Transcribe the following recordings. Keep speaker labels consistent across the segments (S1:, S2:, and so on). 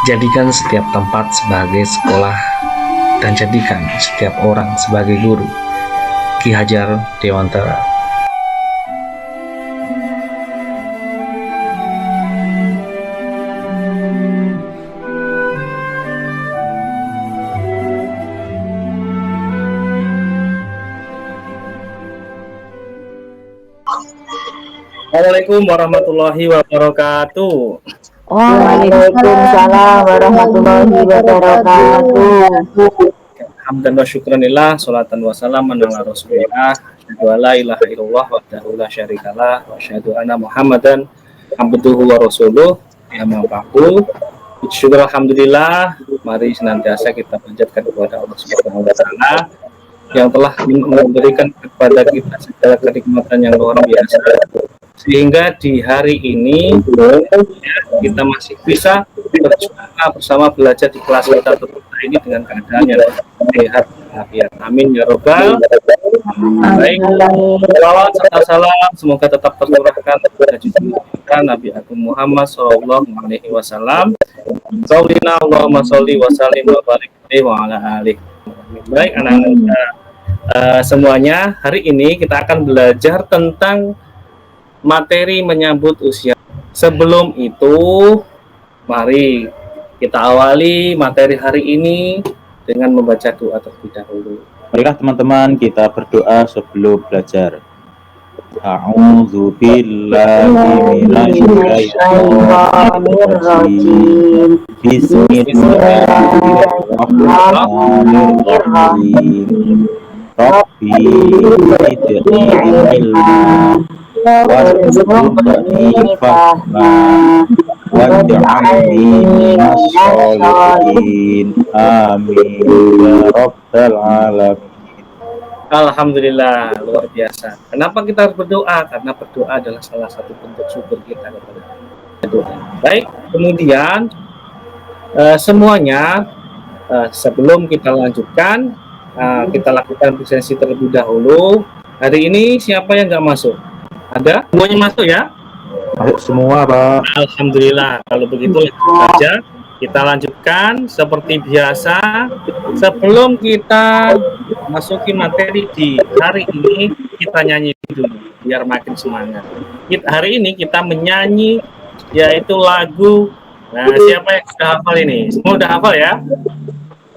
S1: Jadikan setiap tempat sebagai sekolah dan jadikan setiap orang sebagai guru. Ki Hajar Dewantara.
S2: Assalamualaikum warahmatullahi wabarakatuh.
S3: Waalaikumsalam warahmatullahi wabarakatuh.
S2: Hamdan wa syukranillah, salatan wa salaman ala rasulillah, asyhadu an la ilaha illallah wahdahu la syarikalah, wa asyhadu anna Muhammadan abduhu wa rasuluh. Ya maafku. Syukur alhamdulillah, mari senantiasa kita panjatkan kepada Allah Subhanahu wa taala yang telah memberikan kepada kita segala kenikmatan yang luar biasa, sehingga di hari ini kita masih bisa berjumpa bersama belajar di kelas kita terbuka ini dengan keadaan yang sehat walafiat. Amin ya robbal. Baik, salawat serta salam semoga tetap tercurahkan kepada junjungan Nabi Agung Muhammad Sallallahu Alaihi Wasallam. Qaulina Allahumma sholli wa sallim wa barik alaihi wa ala alihi. Baik anak-anak semuanya, hari ini kita akan belajar tentang materi menyambut usia. Sebelum itu, mari kita awali materi hari ini dengan membaca doa terlebih dahulu.
S4: Marilah teman-teman kita berdoa sebelum belajar. A'udzu billahi minasyaitonir rajim. Bismillahirrahmanirrahim. Rabbi zidni ilma warzuqni fahma waj'alni minas sholihin. Amin ya rabbal alamin.
S2: Alhamdulillah, luar biasa. Kenapa kita harus berdoa? Karena berdoa adalah salah satu bentuk syukur kita kepada doa. Baik, kemudian semuanya sebelum kita lanjutkan, kita lakukan presentasi terlebih dahulu. Hari ini siapa yang nggak masuk? Ada? Semuanya masuk ya?
S4: Masuk semua, Pak.
S2: Alhamdulillah. Kalau begitu langsung saja kita lanjutkan seperti biasa. Sebelum kita masuki materi di hari ini, kita nyanyi dulu biar makin semangat. Hari ini kita menyanyi yaitu lagu. Nah, siapa yang sudah hafal ini? Semua sudah hafal ya?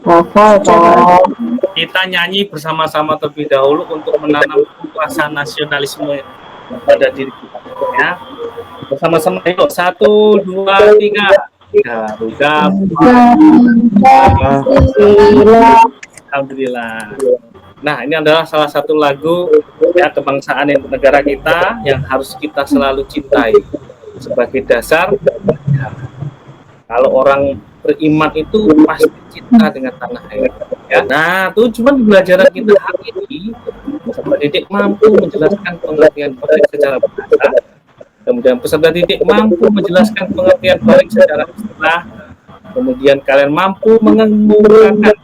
S3: Hafal, Pak.
S2: Kita nyanyi bersama-sama terlebih dahulu untuk menanam rasa nasionalisme pada diri kita ya. Bersama-sama yuk, 1, 2, 3. Garuda. Alhamdulillah. Nah, ini adalah salah satu lagu ya kebangsaan negara kita yang harus kita selalu cintai sebagai dasar. Ya, kalau orang beriman itu pasti cinta dengan tanah air. Ya. Nah, tujuan pembelajaran kita hari ini peserta didik mampu menjelaskan pengertian baik secara bahasa. Kemudian peserta didik mampu menjelaskan pengertian baik secara istilah. Kemudian kalian mampu mengemukakan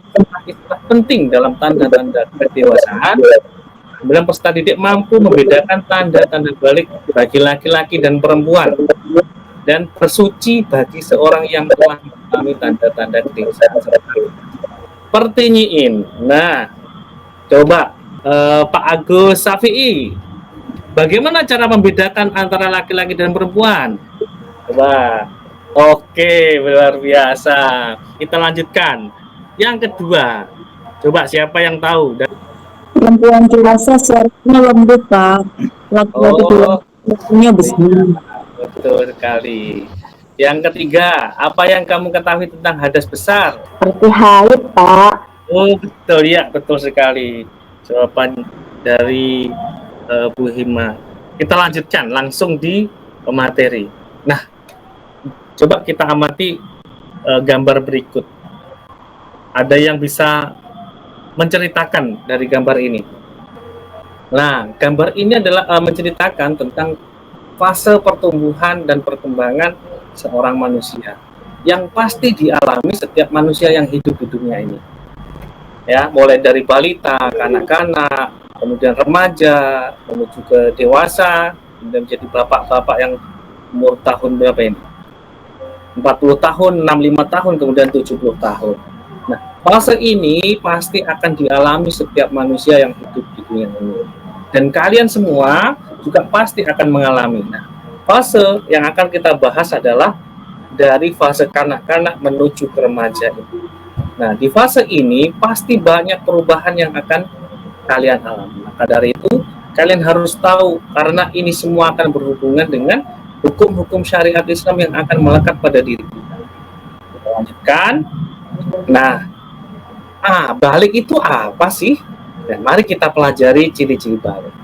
S2: istilah penting dalam tanda-tanda kedewasaan. Kemudian peserta didik mampu membedakan tanda-tanda balik bagi laki-laki dan perempuan. Dan bersuci bagi seorang yang telah mengalami tanda-tanda kedewasaan seperti pertinyiin. Nah, coba Pak Agus Safi'i, bagaimana cara membedakan antara laki-laki dan perempuan? Coba. Oke, luar biasa. Kita lanjutkan. Yang kedua, coba siapa yang tahu?
S3: Perempuan dewasa suaranya lembut, Pak. Laki-laki suaranya besar.
S2: Betul sekali. Yang ketiga, apa yang kamu ketahui tentang hadas besar?
S3: Seperti haid, Pak.
S2: Oh, betul ya, betul sekali. Jawaban dari Bu Hima. Kita lanjutkan langsung di materi. Nah, coba kita amati gambar berikut. Ada yang bisa menceritakan dari gambar ini? Nah, gambar ini adalah menceritakan tentang fase pertumbuhan dan perkembangan seorang manusia yang pasti dialami setiap manusia yang hidup di dunia ini. Ya, mulai dari balita, kanak-kanak, kemudian remaja, menuju ke dewasa, kemudian menjadi bapak-bapak yang umur tahun berapa ini? 40 tahun, 65 tahun, kemudian 70 tahun. Nah, fase ini pasti akan dialami setiap manusia yang hidup di dunia ini. Dan kalian semua juga pasti akan mengalami. Nah, fase yang akan kita bahas adalah dari fase kanak-kanak menuju ke remaja itu. Nah, di fase ini pasti banyak perubahan yang akan kalian alami. Maka dari itu, kalian harus tahu, karena ini semua akan berhubungan dengan hukum-hukum syariat Islam yang akan melekat pada diri kita. Kita lanjutkan. Nah, balik itu apa sih? Dan mari kita pelajari ciri-ciri balik.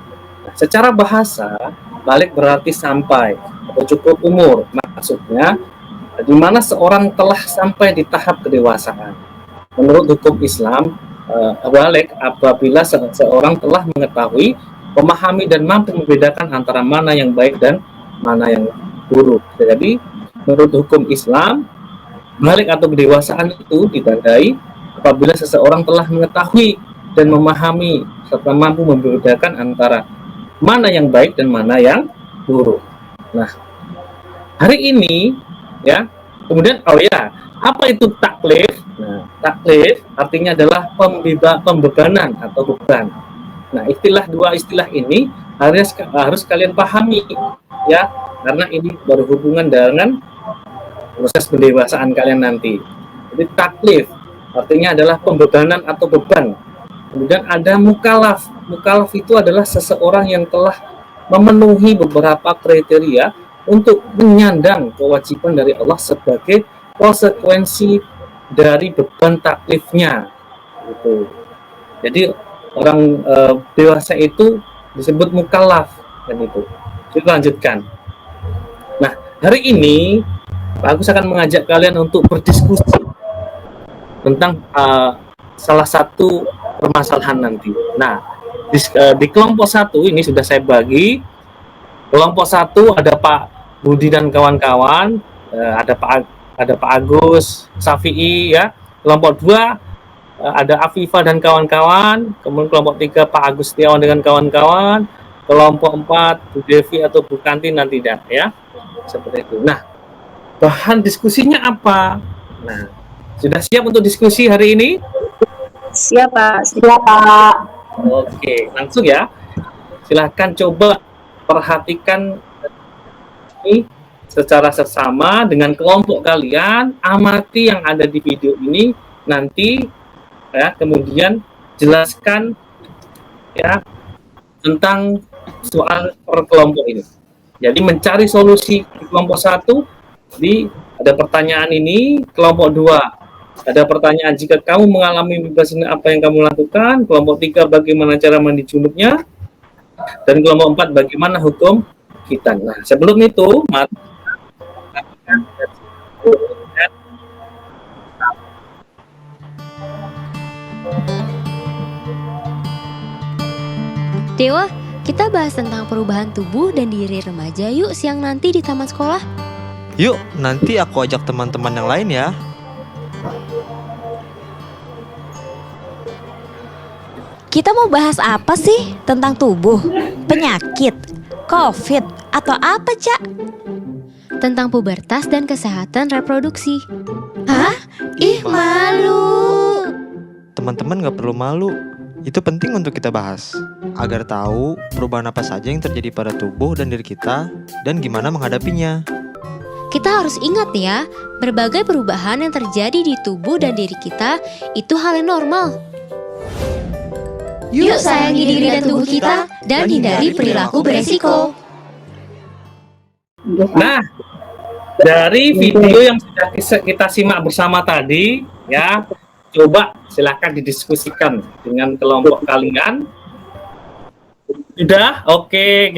S2: Nah, secara bahasa, balik berarti sampai atau cukup umur. Maksudnya, di mana seorang telah sampai di tahap kedewasaan. Menurut hukum Islam, balik apabila seseorang telah mengetahui, memahami dan mampu membedakan antara mana yang baik dan mana yang buruk. Jadi, menurut hukum Islam, balik atau kedewasaan itu ditandai apabila seseorang telah mengetahui dan memahami serta mampu membedakan antara mana yang baik dan mana yang buruk. Nah, hari ini ya, kemudian apa itu taklif? Nah, taklif artinya adalah pembebanan atau beban. Nah, dua istilah ini harus kalian pahami ya, karena ini berhubungan dengan proses pendewasaan kalian nanti. Jadi taklif artinya adalah pembebanan atau beban. Kemudian ada mukalaf. Mukalaf itu adalah seseorang yang telah memenuhi beberapa kriteria untuk menyandang kewajiban dari Allah sebagai konsekuensi dari beban taklifnya. Gitu. Jadi orang dewasa itu disebut mukalaf, dan itu. Kita lanjutkan. Nah, hari ini Pak Agus akan mengajak kalian untuk berdiskusi tentang salah satu permasalahan nanti. Nah, di kelompok 1 ini sudah saya bagi. Kelompok 1 ada Pak Budi dan kawan-kawan, ada Pak Agus, Safi'i ya. Kelompok 2 ada Afifah dan kawan-kawan. Kemudian kelompok 3 Pak Agus Setiawan dengan kawan-kawan. Kelompok 4 Bu Devi atau Bu Kantin nanti ya. Seperti itu. Nah, bahan diskusinya apa? Nah, sudah siap untuk diskusi hari ini?
S3: Siap, Pak.
S2: Oke, langsung ya. Silahkan coba perhatikan ini secara seksama dengan kelompok kalian. Amati yang ada di video ini nanti ya, kemudian jelaskan ya tentang soal per kelompok ini. Jadi mencari solusi di kelompok 1 ada pertanyaan ini, kelompok 2 ada pertanyaan jika kamu mengalami bebas apa yang kamu lakukan, kelompok 3 bagaimana cara mandi junubnya, dan kelompok 4 bagaimana hukum khitan. Nah, sebelum itu
S5: Dewa, kita bahas tentang perubahan tubuh dan diri remaja yuk siang nanti di taman sekolah.
S6: Yuk, nanti aku ajak teman-teman yang lain ya.
S7: Kita mau bahas apa sih? Tentang tubuh, penyakit, COVID, atau apa, Cak?
S5: Tentang pubertas dan kesehatan reproduksi.
S7: Hah? Ih, malu.
S6: Teman-teman gak perlu malu. Itu penting untuk kita bahas, agar tahu perubahan apa saja yang terjadi pada tubuh dan diri kita, dan gimana menghadapinya.
S5: Kita harus ingat ya, berbagai perubahan yang terjadi di tubuh dan diri kita itu hal yang normal. Yuk sayangi diri dan tubuh kita dan hindari perilaku beresiko.
S2: Nah, dari video yang sudah kita simak bersama tadi, ya, coba silakan didiskusikan dengan kelompok kalian. Sudah? Oke,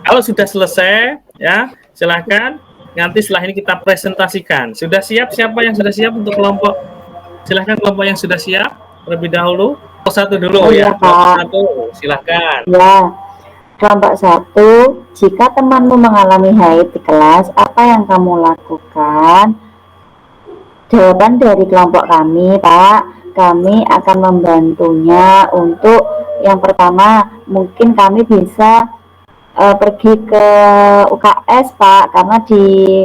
S2: kalau sudah selesai, ya, silakan. Nanti setelah ini kita presentasikan. Sudah siap? Siapa yang sudah siap untuk kelompok? Silahkan kelompok yang sudah siap terlebih dahulu. Kelompok 1 dulu ya. Kelompok 1, silahkan.
S3: Ya, kelompok 1, jika temanmu mengalami haid di kelas, apa yang kamu lakukan? Jawaban dari kelompok kami, Pak, kami akan membantunya untuk yang pertama, mungkin kami bisa pergi ke UKS, Pak, karena di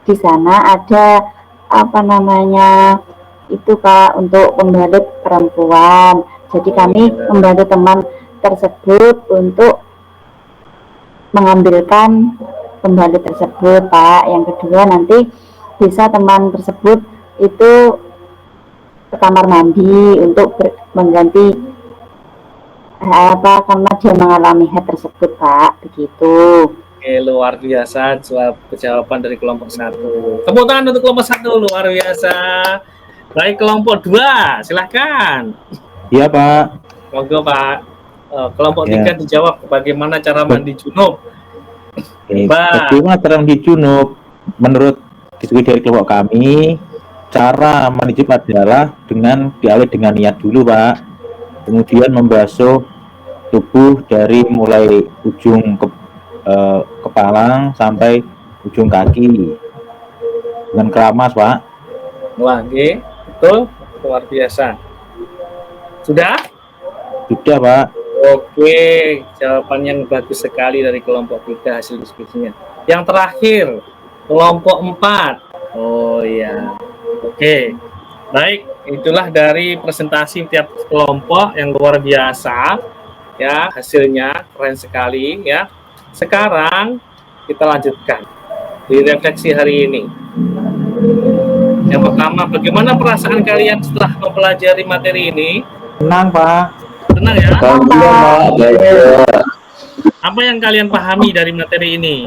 S3: di sana ada apa namanya itu Kak untuk pembalut perempuan. Jadi kami membantu teman tersebut untuk mengambilkan pembalut tersebut Pak. Yang kedua nanti bisa teman tersebut itu ke kamar mandi untuk mengganti apa karena dia mengalami haid tersebut Pak, begitu.
S2: Oke, luar biasa jawaban dari kelompok 1. Tepuk tangan untuk kelompok 1, luar biasa. Baik, kelompok 2, silahkan.
S4: Iya Pak.
S2: Monggo Pak. Kelompok
S4: Ya.
S2: 3 dijawab bagaimana cara mandi junub.
S4: Bagaimana cara mandi junub? Menurut diskusi dari kelompok kami, cara mandi junub adalah dengan diawali dengan niat dulu Pak, kemudian membasuh tubuh dari mulai ujung kepala sampai ujung kaki dengan keramas Pak.
S2: Wah, oke, betul, luar biasa. Sudah?
S4: Sudah Pak.
S2: Oke, jawaban yang bagus sekali dari kelompok 3 hasil diskusinya. Yang terakhir, kelompok 4. Oh iya. Oke. Baik, itulah dari presentasi tiap kelompok yang luar biasa. Ya, hasilnya keren sekali ya. Sekarang kita lanjutkan di refleksi hari ini. Yang pertama, bagaimana perasaan kalian setelah mempelajari materi ini?
S4: Tenang Pak.
S2: Tenang ya?
S4: Alhamdulillah.
S2: Apa yang kalian pahami dari materi ini?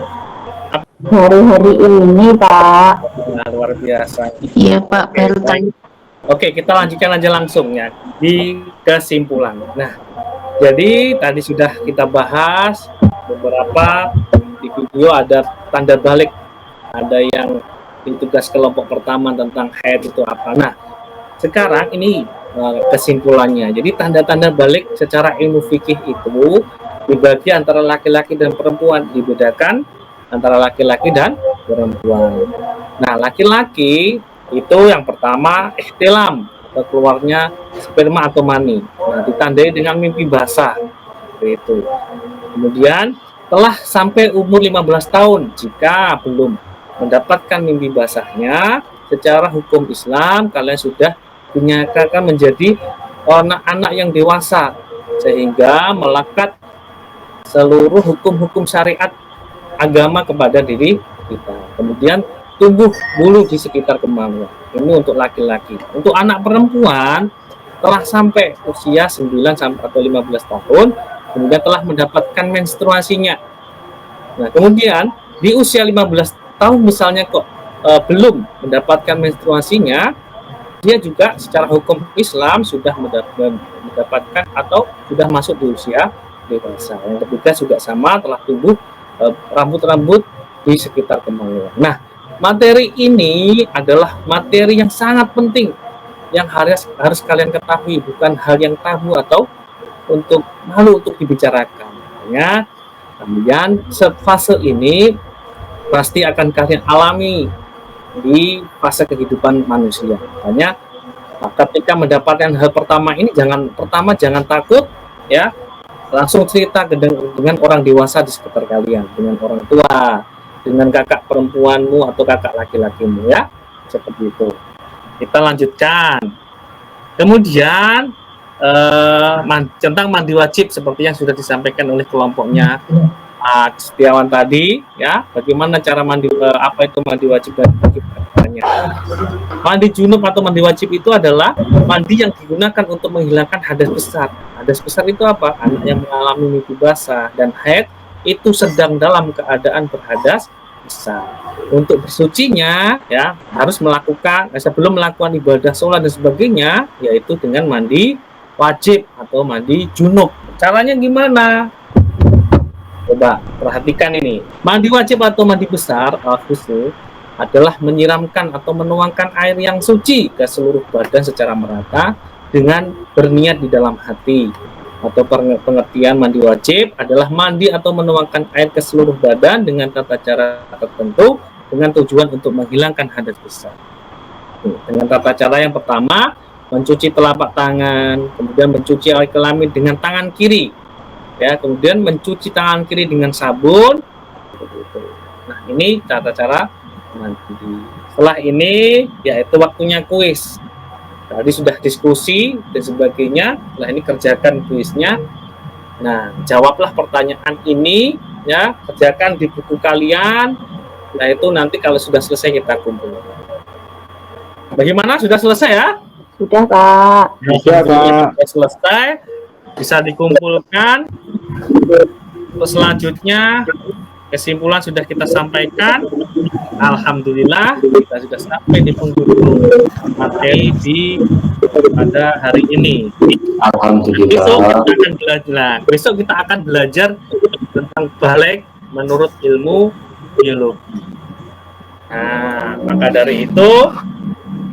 S3: Hari-hari ini Pak.
S2: Nah, luar biasa.
S8: Iya Pak, baru tanya.
S2: Oke, kita lanjutkan aja langsung ya di kesimpulan. Nah, jadi tadi sudah kita bahas beberapa di video, ada tanda balik, ada yang di tugas kelompok pertama tentang haid itu apa. Nah, sekarang ini kesimpulannya. Jadi tanda-tanda balik secara ilmu fikih itu dibagi antara laki-laki dan perempuan, dibedakan antara laki-laki dan perempuan. Nah, laki-laki itu yang pertama ihtilam, keluarnya sperma atau mani. Nah, ditandai dengan mimpi basah. Itu. Kemudian telah sampai umur 15 tahun jika belum mendapatkan mimpi basahnya, secara hukum Islam kalian sudah dinyatakan menjadi anak-anak yang dewasa sehingga melekat seluruh hukum-hukum syariat agama kepada diri kita. Kemudian tumbuh bulu di sekitar kemaluan. Ini untuk laki-laki. Untuk anak perempuan telah sampai usia 9 sampai atau 15 tahun, kemudian telah mendapatkan menstruasinya. Nah, kemudian di usia 15 tahun misalnya kok belum mendapatkan menstruasinya, dia juga secara hukum Islam sudah mendapatkan atau sudah masuk di usia dewasa. Yang ketiga juga sama, telah tumbuh rambut-rambut di sekitar kemaluan. Nah, materi ini adalah materi yang sangat penting yang harus kalian ketahui, bukan hal yang tabu atau untuk malu untuk dibicarakan. Makanya kemudian fase ini pasti akan kalian alami di fase kehidupan manusia. Makanya ketika mendapatkan hal pertama ini jangan takut ya, langsung cerita dengan orang dewasa di sekitar kalian, dengan orang tua, dengan kakak perempuanmu atau kakak laki-lakimu ya, seperti itu. Kita lanjutkan. Kemudian tentang mandi wajib seperti yang sudah disampaikan oleh kelompoknya Setiawan tadi ya, bagaimana cara mandi, apa itu mandi wajib dan bagaimana. Mandi junub atau mandi wajib itu adalah mandi yang digunakan untuk menghilangkan hadas besar. Hadas besar itu apa? Anak yang mengalami mimpi basah dan haid itu sedang dalam keadaan berhadas besar. Untuk bersucinya ya harus melakukan sebelum melakukan ibadah sholat dan sebagainya, yaitu dengan mandi wajib atau mandi junub. Caranya gimana? Coba perhatikan ini. Mandi wajib atau mandi besar khusus adalah menyiramkan atau menuangkan air yang suci ke seluruh badan secara merata dengan berniat di dalam hati. Atau pengertian mandi wajib adalah mandi atau menuangkan air ke seluruh badan dengan tata cara tertentu dengan tujuan untuk menghilangkan hadas besar. Dengan tata cara yang pertama, mencuci telapak tangan, kemudian mencuci air kelamin dengan tangan kiri. Ya, kemudian mencuci tangan kiri dengan sabun. Nah, ini tata cara Nanti setelah ini yaitu waktunya kuis. Tadi sudah diskusi dan sebagainya. Nah, ini kerjakan kuisnya. Nah, jawablah pertanyaan ini ya, kerjakan di buku kalian. Nah, itu nanti kalau sudah selesai kita kumpul. Bagaimana? Sudah selesai ya?
S3: Sudah, Pak.
S4: Bisa, Pak.
S2: Sudah selesai, bisa dikumpulkan. Terus selanjutnya kesimpulan sudah kita sampaikan. Alhamdulillah kita sudah sampai di penghujung materi pada hari ini. Besok kita akan belajar tentang balik menurut ilmu biologi. Nah, maka dari itu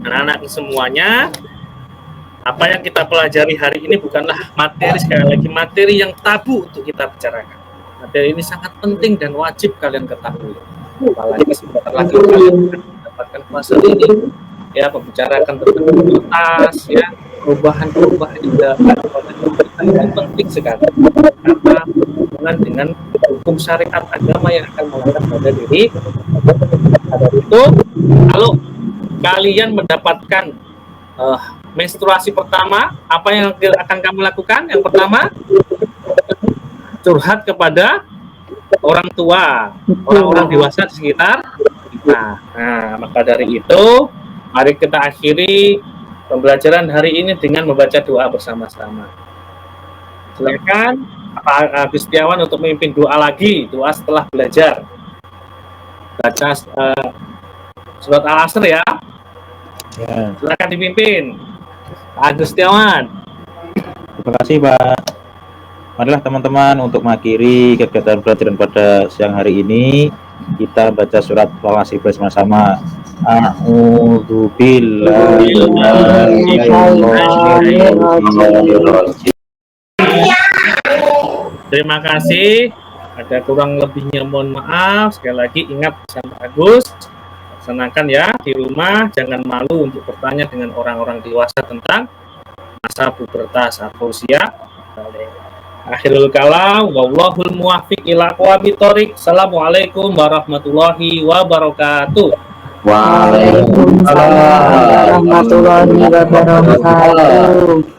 S2: anak-anak semuanya, apa yang kita pelajari hari ini bukanlah materi, sekali lagi materi yang tabu untuk kita bicarakan. Materi ini sangat penting dan wajib kalian ketahui. Apalagi sebentar lagi kalian akan mendapatkan fase ini, ya, membicarakan tentang imunitas, ya, perubahan-perubahan yang itu penting sekali karena hubungan dengan hukum syariat agama yang akan melekat pada diri. Pada itu, kalau kalian mendapatkan menstruasi pertama, apa yang akan kamu lakukan? Yang pertama, curhat kepada orang tua, orang-orang dewasa di sekitar kita. Nah, maka dari itu, mari kita akhiri pembelajaran hari ini dengan membaca doa bersama-sama. Silakan Pak Gustiawan untuk memimpin doa lagi, doa setelah belajar. Baca surat Al-Asr ya.
S4: Ya.
S2: Silakan dipimpin, Pak Gustiawan.
S4: Terima kasih, Pak. Marilah teman-teman untuk mengakhiri kegiatan pelajaran pada siang hari ini, kita baca surat Al-Asr bersama-sama.
S2: Terima kasih. Ada kurang lebihnya mohon maaf. Sekali lagi ingat pesan Pak Agus. Laksanakan ya di rumah. Jangan malu untuk bertanya dengan orang-orang dewasa tentang masa pubertas atau usia. Akhirul kalam, wallahul muwaffiq ila aqwamit thoriq. Assalamualaikum warahmatullahi wabarakatuh.
S3: Waalaikumsalam warahmatullahi wabarakatuh.